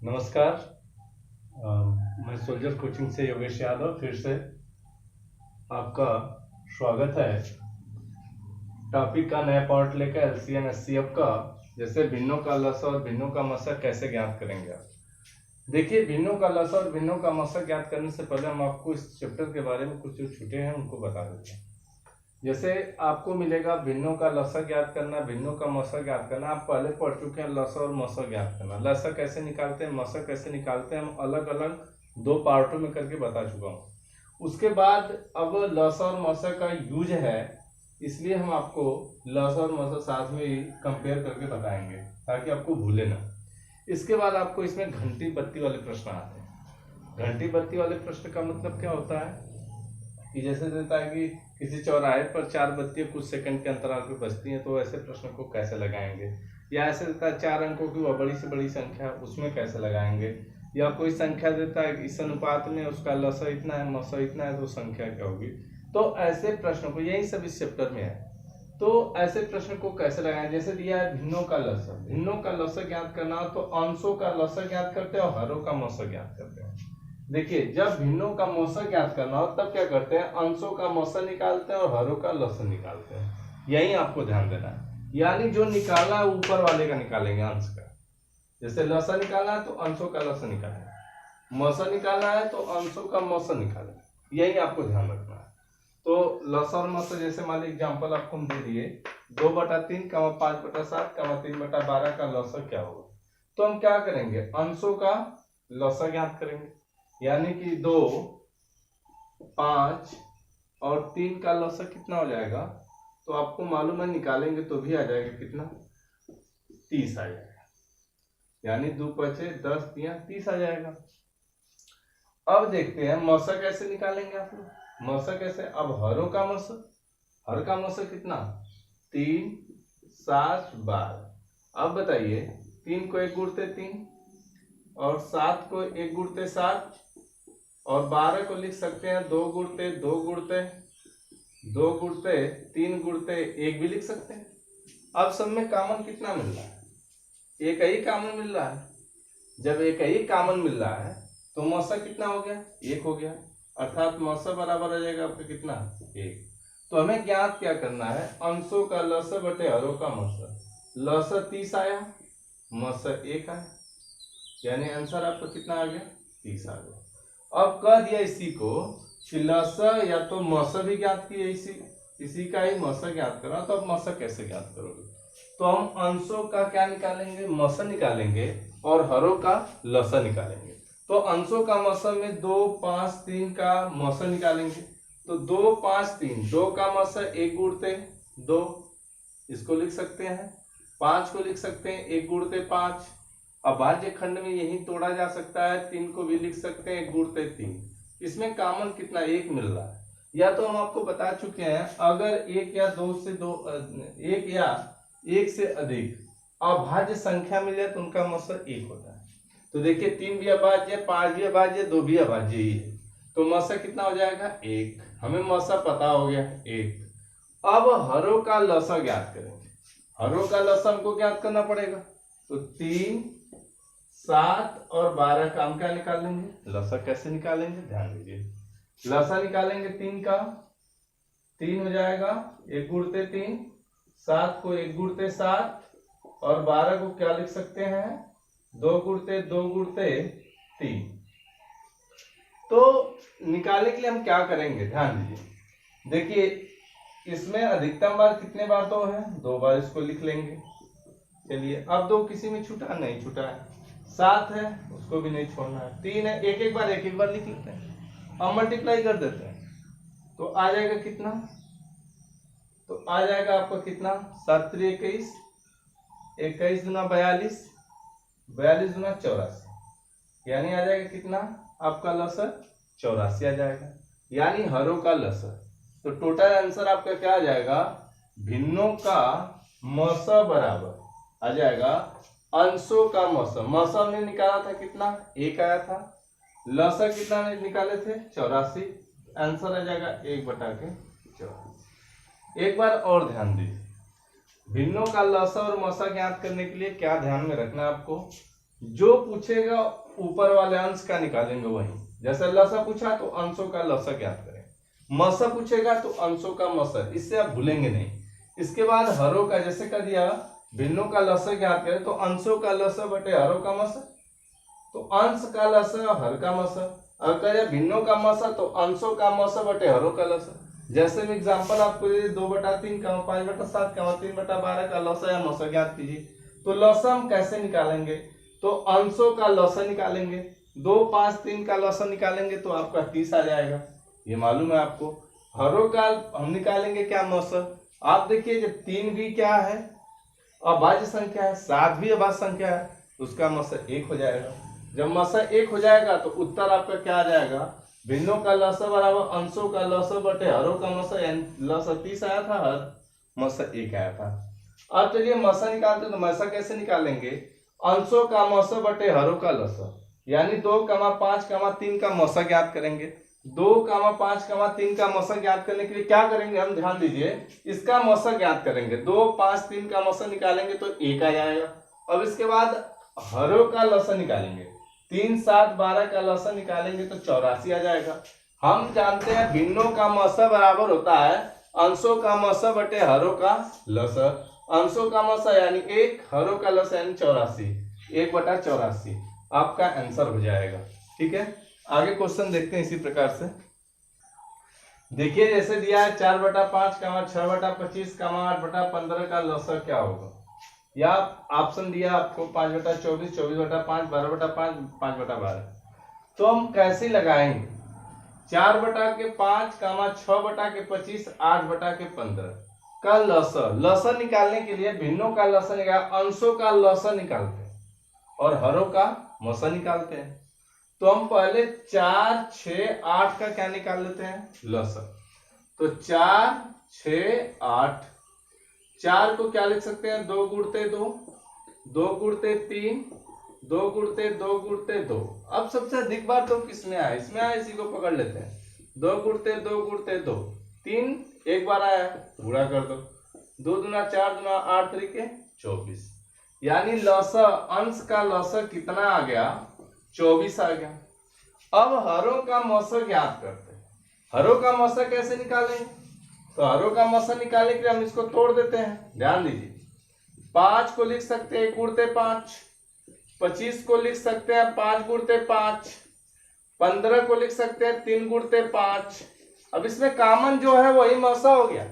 नमस्कार। मैं soldier coaching से योगेश यादव फिर से आपका स्वागत है। टॉपिक का नया पार्ट लेकर एलसीएम एचसीएफ का, जैसे भिन्नों का लसा और भिन्नों का मसा कैसे ज्ञात करेंगे आप। देखिए, भिन्नों का लसा और भिन्नों का मसा ज्ञात करने से पहले हम आपको इस चैप्टर के बारे में कुछ जो छूटे हैं उनको बता देते हैं। जैसे आपको मिलेगा भिन्नों का लसा ज्ञात करना, भिन्नों का मसा ज्ञात करना। आप पहले पढ़ चुके हैं लसा और मसा ज्ञात करना। लसा कैसे निकालते हैं, मसा कैसे निकालते हैं, हम अलग अलग दो पार्टों में करके बता चुका हूँ। उसके बाद अब लसा और मसा का यूज है, इसलिए हम आपको लसा और मसा साथ में ही कंपेयर करके बताएंगे ताकि आपको भूले ना। इसके बाद आपको इसमें घंटी बत्ती वाले प्रश्न आते हैं। घंटी बत्ती वाले प्रश्न का मतलब क्या होता है कि जैसे देता है कि किसी चौराहे पर 4 बत्तियां कुछ सेकंड के अंतराल पर बजती हैं, तो ऐसे प्रश्न को कैसे लगाएंगे। या ऐसे देता है 4 अंकों की वह बड़ी से बड़ी संख्या, उसमें कैसे लगाएंगे। या कोई संख्या देता है इस अनुपात में उसका लसा इतना है मसा इतना है, तो संख्या क्या होगी। तो ऐसे प्रश्नों को, यही सब इस चैप्टर में है, तो ऐसे प्रश्न को कैसे लगाएं। जैसे दिया है भिन्नों का लसा, भिन्नों का लसा ज्ञात करना हो तो अंशों का लसा ज्ञात करते हैं और हरों का मसा ज्ञात करते हैं। देखिए, जब भिन्नों का मौसा ज्ञात करना हो तब क्या करते हैं, अंशों का मौसा निकालते हैं और हरों का लसा निकालते हैं। यही आपको ध्यान देना है। यानी जो निकाला है ऊपर वाले का निकालेंगे, अंश का। जैसे लसा निकालना है तो अंशों का लसा निकालेंगे, मौसा निकालना है तो अंशों का मौसा निकालेंगे। यही आपको ध्यान रखना है। तो लसा और मौसा, जैसे मान लीजिए एग्जाम्पल आपको हम दे दिए 2/3, 5/7, 3/12 का लसा क्या होगा। तो हम क्या करेंगे, अंशों का लसा ज्ञात करेंगे। यानी कि 2, 5 और 3 का लसा कितना हो जाएगा, तो आपको मालूम है, निकालेंगे तो भी आ जाएगा कितना, 30 आ जाएगा। यानी 2 5 10 3 30 आ जाएगा। अब देखते हैं मौसा कैसे निकालेंगे आप लोग। मौसा कैसे, अब हरों का मौसा, हर का मौसा कितना, 3 7 12। अब बताइए, 3 को 1 गुणते 3 और 7 को 1 गुणते 7 और 12 को लिख सकते हैं 2 गुणते 2 गुणते 2 गुणते 3 गुणते 1 भी लिख सकते हैं। अब सब में कॉमन कितना मिल रहा है, एक ही कॉमन मिल रहा है। जब एक ही कॉमन मिल रहा है तो मौसा कितना हो गया, 1 हो गया। अर्थात मौसा बराबर आ जाएगा आपका कितना, 1। तो हमें ज्ञात क्या करना है, अंशों का लसा बटे हरों का मौसा। लसा 30 आया, मौसा 1 आया, यानी आंसर आपका कितना आ गया, 30 आ गया। अब कह दिया इसी को कि लसा या तो मौसा भी ज्ञात किया, इसी का ही मौसा ज्ञात करा, तो अब मौसा कैसे ज्ञात करोगे। तो हम अंशों का क्या निकालेंगे, मौसा निकालेंगे और हरों का लसा निकालेंगे। तो अंशों का मौसा में 2 5 3 का मौसा निकालेंगे। तो 2 5 3, 2 का मौसा 1 गुणते 2, इसको लिख सकते हैं। 5 को लिख सकते हैं 1 गुणते 5। अभाज्य खंड में यही तोड़ा जा सकता है, 3 को भी लिख सकते हैं 1 गुणते 3। इसमें कॉमन कितना, 1 मिल रहा है। या तो हम आपको बता चुके हैं, अगर 1 या 2 से 2 1 या 1 से अधिक अभाज्य संख्या मिल जाए तो उनका मौसा 1 होता है। तो देखिए, 3 भी अभाज्य, 5 भी अभाज्य, 2 भी अभाज्य ही है, तो मौसा कितना हो जाएगा, 1। हमें मौसा पता हो गया 1। अब हरों का लसा ज्ञात करेंगे। हरों का लसा हमको ज्ञात करना पड़ेगा। तो 3 7 और 12 का हम क्या निकालेंगे, लसा कैसे निकालेंगे, ध्यान दीजिए। लसा निकालेंगे 3 का, 3 हो जाएगा 1 गुणते 3, 7 को 1 गुणते 7 और 12 को क्या लिख सकते हैं, 2 गुणते 2 गुणते 3। तो निकालने के लिए हम क्या करेंगे, ध्यान दीजिए। देखिए, इसमें अधिकतम बार कितने बार तो है, 2 बार, इसको लिख लेंगे। चलिए, अब 2 किसी में छूटा, नहीं छूटा है। 7 है, उसको भी नहीं छोड़ना है। 3 है, एक एक बार लिख लेते हैं। अब मल्टीप्लाई कर देते हैं तो आ जाएगा कितना, तो आ जाएगा आपका कितना, 7 3 21, 21 दूना 42, 42 दूना 84, यानी आ जाएगा कितना आपका लसा, 84 आ जाएगा। यानी हरों का लसा। तो टोटल आंसर आपका क्या आ जाएगा, भिन्नों का मौसा बराबर आ जाएगा अंशों का मौसा। मौसा हमने निकाला था कितना, 1 आया था। लसा कितना निकाले थे, 84। आंसर आ जाएगा 1/84। एक बार और ध्यान दीजिए, भिन्नों का लसा और मौसा ज्ञात करने के लिए क्या ध्यान में रखना है आपको। जो पूछेगा ऊपर वाले अंश का निकालेंगे वही। जैसे लसा पूछा तो अंशों का लसा ज्ञात करें, मसा पूछेगा तो अंशों का मसा, इससे आप भूलेंगे नहीं। इसके बाद हरों का, जैसे कर दिया भिन्नों का लसा ज्ञात करें तो अंशों का लसा बटे हरों का मसा, तो अंश का लसा हर का मसा। अगर करें भिन्नों का मसा तो अंशों का मसा बटे हरों का लसा। जैसे में एग्जाम्पल आपको 2/3 का 5/7 का 3/12 का लसा या मसा ज्ञात कीजिए। तो लसा हम कैसे निकालेंगे, तो अंशों का लसा निकालेंगे, 2, 5, 3 का लसा निकालेंगे तो आपका 30 आ जाएगा, ये मालूम है आपको। हरों का हम निकालेंगे क्या, मसा। आप देखिए जब 3 भी क्या है, अभाज्य संख्या है, 7 भी अभाज्य संख्या है, उसका मसा 1 हो जाएगा। जब मसा 1 हो जाएगा तो उत्तर आपका क्या आ जाएगा, भिन्नों का लसा बराबर अंशों का लसा बटे हरों का मसा, यानी लसा 30 आया था, हर मसा 1 आया था। अब चलिए मसा निकालते तो मसा कैसे निकालेंगे, अंशों का मसा बटे हरों का लसा, यानी 2, 5, 3 का मसा ज्ञात करेंगे। 2, 5, 3 का मसा ज्ञात करने के लिए क्या करेंगे, हम ध्यान दीजिए, इसका मसा ज्ञात करेंगे। 2, 5, 3 का मसा निकालेंगे तो 1 आ जाएगा। अब इसके बाद हरों का लसा निकालेंगे, 3, 7, 12 का लसा निकालेंगे तो 84 आ जाएगा। हम जानते हैं भिन्नों का मसा बराबर होता है अंशों का मसा बटे हरों का लसा। अंशों का मसा यानी 1, हरों का लसा यानी 84, 1/84 आपका आंसर हो जाएगा। ठीक है, आगे क्वेश्चन देखते हैं इसी प्रकार से। देखिए जैसे दिया है 4/5, 6/25, 8/15 का लसा क्या होगा, या ऑप्शन दिया आपको 5/24, 24/5, 12/5, 5/12। तो हम कैसे लगाएंगे, 4/5, 6/25, 8/15 का लसा निकालने के लिए भिन्नों का लसा निकाल, अंशों का लसा निकालते हैं और हरों का मसा निकालते हैं। तो हम पहले 4, 6, 8 का क्या निकाल लेते हैं, लसा। तो 4, 6, 8, 4 को क्या लिख सकते हैं, 2 गुणते 2, 2 गुणते 3, 2 गुणते 2 गुणते 2। अब सबसे अधिक बार तो किसमें आया, इसमें आया, इसी को पकड़ लेते हैं। 2 गुणते 2 गुणते 2, 3 एक बार आया, गुणा कर दो, 2 दूना 4 दूना 8 तरीके 24, यानी लसा, अंश का लसा कितना आ गया, 24 आ गया। अब हरों का मसा ज्ञात करते हैं। हरों का मसा कैसे निकालेंगे, तो हरों का मसा निकालने के लिए हम इसको तोड़ देते हैं। ध्यान दीजिए, 5 को लिख सकते हैं 1 गुणते 5, 25 को लिख सकते हैं 5 गुणते 5, 15 को लिख सकते हैं 3 गुणते 5। अब इसमें कॉमन जो है वही मसा हो गया,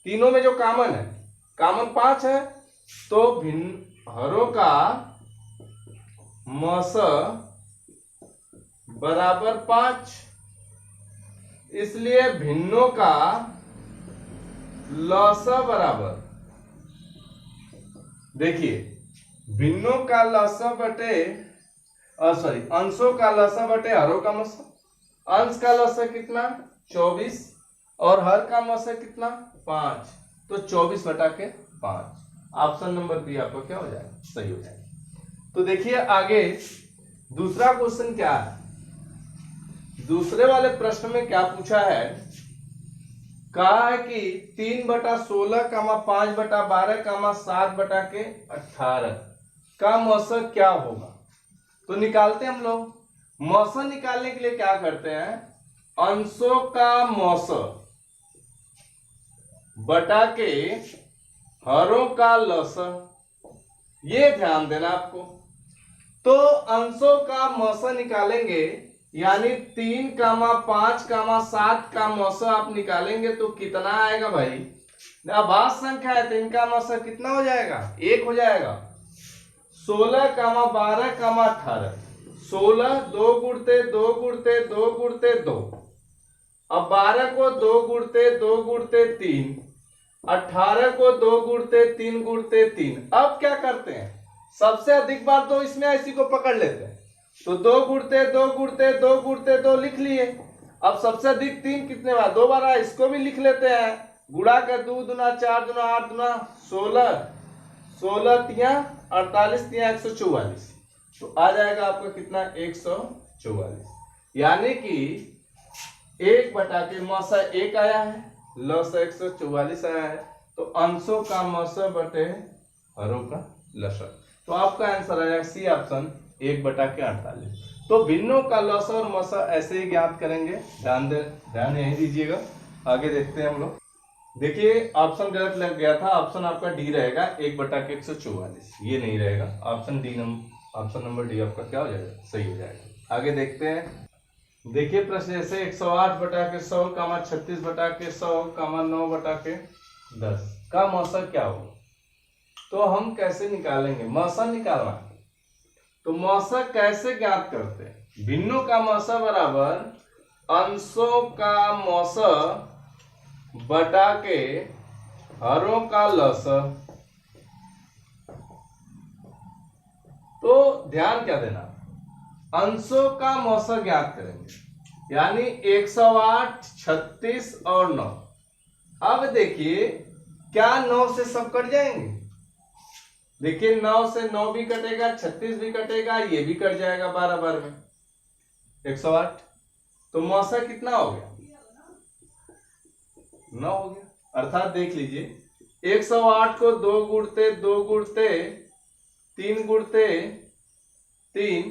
तीनों में जो कॉमन है, कॉमन 5 है, तो भिन्न हरों का मसा बराबर 5, इसलिए भिन्नों का लसा बराबर, देखिए भिन्नों का लसा बटे अंशों का लसा बटे हरों का मसा। अंश का लसा कितना 24 और हर का मसा कितना 5, तो 24/5। ऑप्शन नंबर बी आपको क्या हो जाएगा, सही हो जाएगा। तो देखिए आगे दूसरा क्वेश्चन क्या है, दूसरे वाले प्रश्न में क्या पूछा है, कहा है कि 3/16, 5/12, 7/18 का मसा क्या होगा। तो निकालते हैं हम लोग। मसा निकालने के लिए क्या करते हैं, अंशों का मसा बटा के हरों का लसा, ये ध्यान देना आपको। तो अंशों का मसा निकालेंगे, यानी 3, 5, 7 का मसा आप निकालेंगे तो कितना आएगा भाई, अभाज्य संख्या है तो इनका मसा कितना हो जाएगा, 1 हो जाएगा। 16, 12, 18, 16 2 गुणते 2 गुणते 2 गुणते 2, अब 12 को 2 गुणते 2 गुणते 3, 18 को 2 गुणते 3 गुणते 3। अब क्या करते हैं, सबसे अधिक बार तो इसमें इसी को पकड़ लेते हैं, तो 2 गुणते 2 गुणते 2 गुणते 2 लिख लिए। अब सबसे अधिक 3 कितने बार, 2 बार, इसको भी लिख लेते हैं, गुणा कर 2 दूना 4 दूना 8 दूना 16, 16 तिया 48 तिया 144, तो आ जाएगा आपका कितना 144, यानी कि 1 बटा के मसा 1 आया है, लसा 144 आया है, तो अंशों का मसा बटे हरों का लसा। तो आपका आंसर आ जाएगा सी ऑप्शन 1/48। तो भिन्नों का लसा और मसा ऐसे ही ज्ञात करेंगे। ध्यान यही दीजिएगा। आगे देखते हैं हम लोग। देखिए ऑप्शन गलत लग गया था, ऑप्शन आपका डी रहेगा 1/144, ये नहीं रहेगा। ऑप्शन नंबर डी आपका क्या हो जाएगा, सही हो जाएगा। आगे देखते हैं। देखिए प्रश्न जैसे 108/100, 36/100, 9/10 का मौसा क्या होगा। तो हम कैसे निकालेंगे, मौसा निकालना है तो मौसा कैसे ज्ञात करते हैं। भिन्नों का मौसा बराबर अंशों का मौसा बटा के हरों का लसा। तो ध्यान क्या देना, अंशों का मौसा ज्ञात करेंगे, यानी 108, 36 और 9। अब देखिए क्या 9 से सब कट जाएंगे। देखिए 9 से 9 भी कटेगा, 36 भी कटेगा, ये भी कट जाएगा 12 बार में 108। तो मौसा कितना हो गया, 9 हो गया। अर्थात देख लीजिए 108 को 2 गुणते 2 गुणते 3 गुणते 3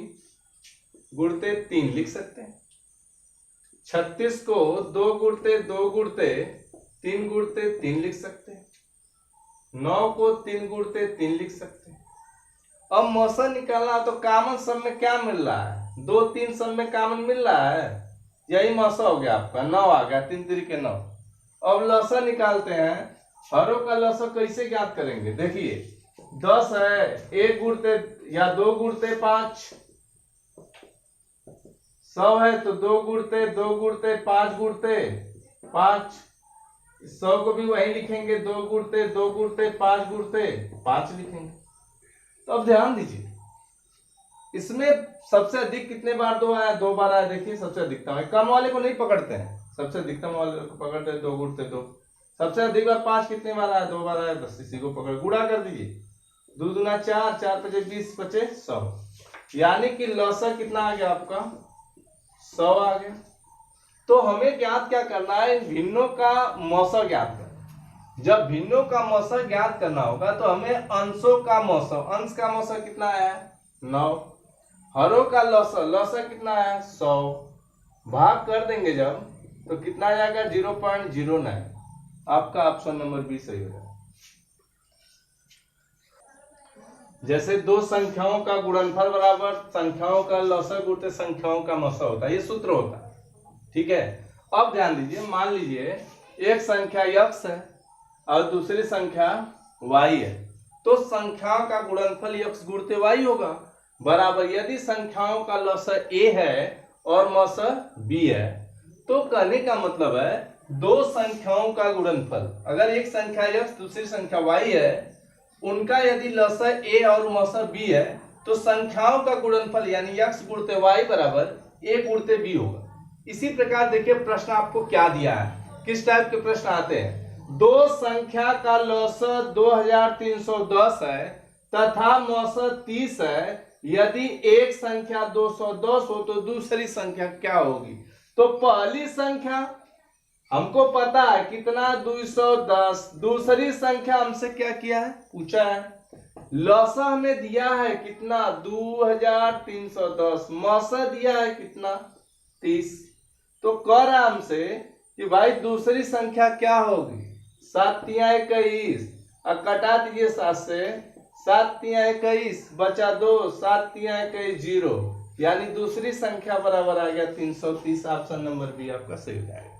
गुणते 3 लिख सकते हैं। 36 को 2 गुणते 2 गुणते 3 गुणते 3 लिख सकते हैं। 9 को 3 गुणते 3 लिख सकते हैं। अब मौसा निकालना तो कॉमन सब में क्या मिल रहा है, 2 3 सब में कॉमन मिल रहा है, यही मौसा हो गया आपका, 9 आ गया, 3 3 9। अब लसा निकालते हैं। हरों का लसा कैसे ज्ञात करेंगे, देखिए 10 है, 1 गुणते या 2 गुणते 5, 100 है तो 2 गुणते 2 गुणते 5 गुणते 5, 100 को भी वही लिखेंगे, 2 गुणते 2 गुणते 5 गुणते 5 लिखेंगे। तो अब ध्यान दीजिए इसमें सबसे अधिक कितने बार 2 आया, 2 बार आया। देखिए सबसे अधिकतम है, कम वाले को नहीं पकड़ते हैं, सबसे अधिकतम वाले को पकड़ते हैं, 2 गुणते 2। सबसे अधिक बार 5 कितने बार आया, 2 बार आया, बस इसी को पकड़ गुणा कर दीजिए, 2 दूना 4, 4 पचे 20, पचे 100, यानी कि लसा कितना आ गया आपका 100 आ गया। तो हमें ज्ञात क्या करना है, भिन्नों का मौसा ज्ञात करना। जब भिन्नों का मौसा ज्ञात करना होगा तो हमें अंशों का मौसा, अंश का मौसा कितना आया 9, हरों का लौसा कितना आया 100, भाग कर देंगे जब तो कितना आ जाएगा 0.09। आपका ऑप्शन नंबर बी सही हो जाएगा। जैसे दो संख्याओं का गुणनफल बराबर संख्याओं का लौसा गुणते संख्याओं का मौसा होता है, ये सूत्र होता है, ठीक है। अब ध्यान दीजिए, मान लीजिए एक संख्या x है और दूसरी संख्या y है, तो संख्याओं का गुणनफल x गुणते y होगा बराबर, यदि संख्याओं का लौसा a है और मौसा b है, तो कहने का मतलब है दो संख्याओं का गुणनफल, अगर एक संख्या x दूसरी संख्या y है, उनका यदि लसा a और मौसा b है, तो संख्याओं का गुणनफल यानी x गुणते y बराबर a गुणते b होगा। इसी प्रकार देखिए प्रश्न आपको क्या दिया है, किस टाइप के प्रश्न आते हैं। दो संख्या का लौसा 2310 है तथा मौसा 30 है, यदि एक संख्या 210 हो तो दूसरी संख्या क्या होगी। तो पहली संख्या हमको पता है कितना 210, दूसरी संख्या हमसे क्या किया है, पूछा है, लौसा हमें दिया है कितना 2310, मौसा दिया है कितना 30। तो कह रहा हमसे कि भाई दूसरी संख्या क्या होगी, 7 तिया 21, अब कटा दीजिए 7 से, 7 तिया 21 बचा 2, 7 तिया 21 0, यानी दूसरी संख्या बराबर आ गया 330। ऑप्शन नंबर बी आपका सही हो जाएगा।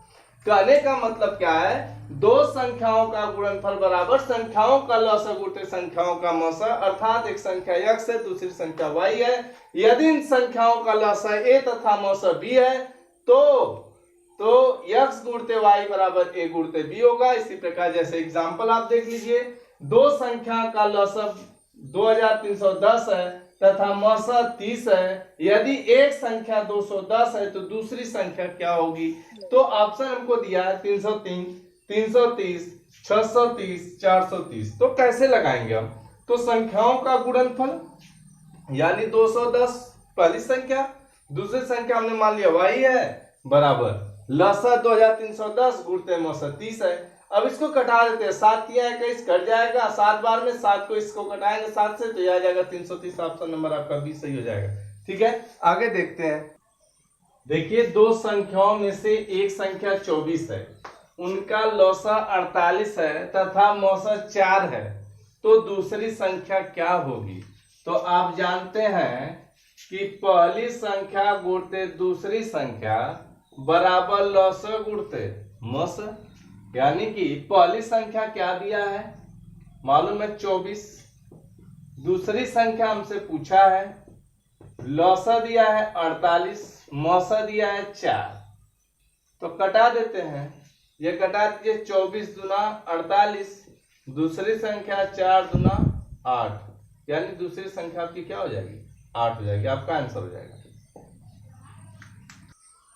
कहने का मतलब क्या है, दो संख्याओं का गुणनफल बराबर संख्याओं का लौसा गुणते संख्याओं का मौसा, अर्थात एक संख्या x है दूसरी संख्या y है, यदि इन संख्याओं का लौसा a तथा मौसा b है तो x गुणते y बराबर a गुणते b होगा। इसी प्रकार जैसे एग्जांपल आप देख लीजिए, दो संख्या का लौसा 2310 है तथा मौसा 30 है, यदि एक संख्या 210 है तो दूसरी संख्या क्या होगी। तो ऑप्शन हमको दिया है 303, 330, 630, 430। तो कैसे लगाएंगे हम, तो संख्याओं का गुणनफल यानी 210 पहली संख्या, दूसरी संख्या हमने मान लिया y है बराबर लसा 2310 गुणते मौसा 30 है। अब इसको कटा देते हैं, 7 या 21 कट जाएगा, 7 बार में 7 को इसको कटाएंगे 7 से तो यह आ जाएगा 330। ऑप्शन नंबर आपका बी सही हो जाएगा। ठीक है, आगे देखते हैं। देखिए, दो संख्याओं में से एक संख्या 24 है, उनका लौसा 48 है तथा मौसा 4 है, तो दूसरी संख्या क्या होगी? तो आप जानते हैं कि पहली संख्या गुणते दूसरी संख्या बराबर लौसा गुणते मौसा, यानी कि पहली संख्या क्या दिया है मालूम है 24, दूसरी संख्या हमसे पूछा है, लौसा दिया है 48, मौसा दिया है 4, तो कटा देते हैं। ये कटा दीजिए, 24 दूना 48, दूसरी संख्या 4 दूना 8, यानी दूसरी संख्या आपकी क्या हो जाएगी 8 हो जाएगी, आपका आंसर हो जाएगा।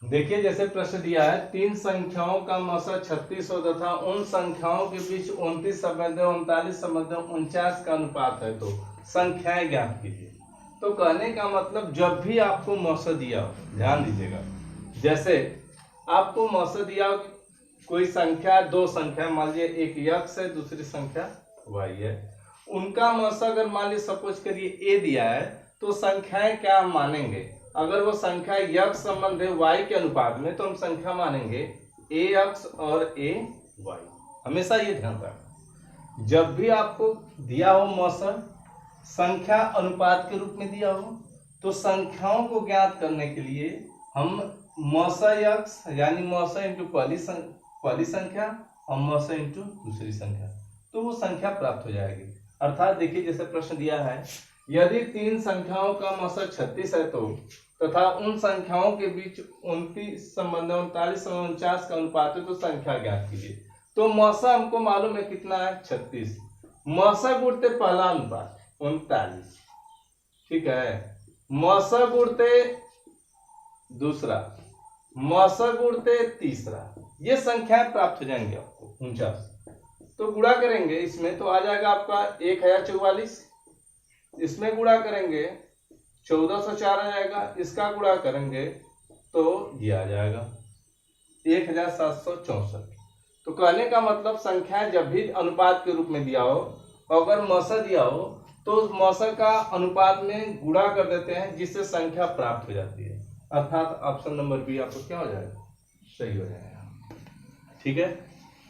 देखिए, जैसे प्रश्न दिया है, 3 संख्याओं का मौसा 36 हो तथा उन संख्याओं के बीच 29 संबंध 39 संबंध 49 का अनुपात है, तो संख्याएं ज्ञात कीजिए। तो कहने का मतलब जब भी आपको मौसा दिया हो, ध्यान दीजिएगा, जैसे आपको मौसा दिया हो कोई संख्या, दो संख्या मान लीजिए, एक यक्स है दूसरी संख्या वाई है, उनका मौसा अगर मान लीजिए सपोज करिए ए दिया है, तो संख्याएं क्या मानेंगे? अगर वो संख्या यक्स संबंध है वाई के अनुपात में, तो हम संख्या मानेंगे ए यक्स और ए वाई। हमेशा ये ध्यान रखना, जब भी आपको दिया हो मौसा संख्या अनुपात के रूप में दिया हो, तो संख्याओं को ज्ञात करने के लिए हम मौसा यक्स यानी मौसा इंटू पहली संख्या और मौसा इंटू दूसरी संख्या, तो वो संख्या प्राप्त हो जाएगी। अर्थात देखिए, जैसे प्रश्न दिया है, यदि 3 संख्याओं का मौसा 36 है तो तथा उन संख्याओं के बीच 29 संबंध 39 संबंध 49 का अनुपात है, तो संख्या ज्ञात कीजिए। तो मौसा हमको मालूम है कितना है 36, मौसा गुणते पहला अनुपात 39, ठीक है, मौसा गुणते दूसरा, मौसा गुणते तीसरा, ये संख्याएं प्राप्त हो जाएंगे आपको 49। तो गुणा करेंगे इसमें तो आ जाएगा आपका 1044, इसमें गुणा करेंगे 1404 आ जाएगा, इसका गुणा करेंगे तो ये आ जाएगा 1764। तो कहने का मतलब संख्या जब भी अनुपात के रूप में दिया हो, अगर मौसा दिया हो तो उस मौसा का अनुपात में गुणा कर देते हैं, जिससे संख्या प्राप्त हो जाती है। अर्थात ऑप्शन नंबर बी आपको क्या हो जाएगा सही हो जाएगा। ठीक है,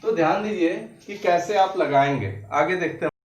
तो ध्यान दीजिए कि कैसे आप लगाएंगे, आगे देखते हैं।